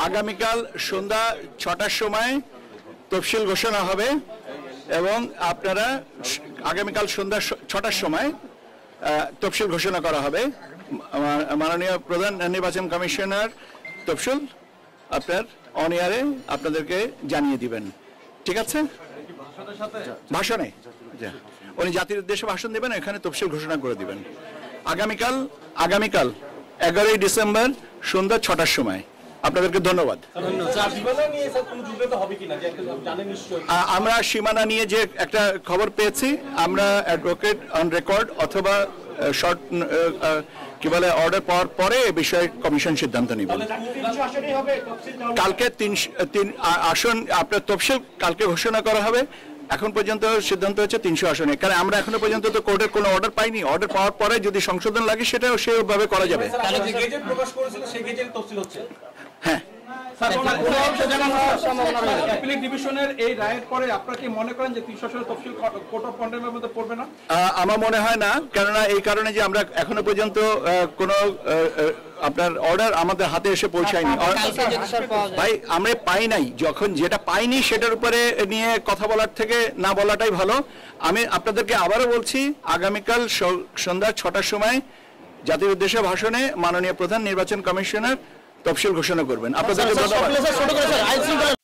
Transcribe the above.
আগামীকাল সন্ধ্যা ৬টার সময় তফসিল ঘোষণা হবে এবং আপনারা আগামীকাল সন্ধ্যা ৬টার সময় তফসিল ঘোষণা করা হবে। মাননীয় প্রধান নির্বাচন কমিশনার তফসিল আপনার অন এয়ারে আপনাদেরকে জানিয়ে দিবেন। ঠিক আছে? ভাষণে উনি জাতির উদ্দেশ্যে ভাষণ দেবেন, এখানে তফসিল ঘোষণা করে দিবেন। আগামীকাল 11ই ডিসেম্বর সন্ধ্যা ৬টার সময়। আপনাদেরকে ধন্যবাদ। আমরা সীমানা নিয়ে যে একটা খবর পেয়েছি, আমরা অ্যাডভোকেট অন রেকর্ড অথবা শর্ট কি বলে অর্ডার পাওয়ার পরে এ বিষয়ে কমিশন সিদ্ধান্ত নেবেন। কালকে 3 আসন আপনার তফসিল কালকে ঘোষণা করা হবে। এখন পর্যন্ত সিদ্ধান্ত হচ্ছে 300 আসনে, কারণ আমরা এখনো পর্যন্ত তো কোর্টের কোনো অর্ডার পাইনি। অর্ডার পাওয়ার পরে যদি সংশোধন লাগে সেটাও সেভাবে করা যাবে। হ্যাঁ, আমার মনে হয় না, কেননা এই কারণে যে আমরা এখনো পর্যন্ত কোনো আপনার অর্ডার আমাদের হাতে এসে পৌঁছায়নি। ভাই আমরা পাই নাই, যখন যেটা পাইনি সেটার উপরে নিয়ে কথা বলার থেকে না বলাটাই ভালো। আমি আপনাদেরকে আবারও বলছি, আগামীকাল সন্ধ্যা ৬টার সময় জাতির উদ্দেশ্যে ভাষণে মাননীয় প্রধান নির্বাচন কমিশনার তফসিল ঘোষণা করবেন। আপনাদেরকে ধন্যবাদ।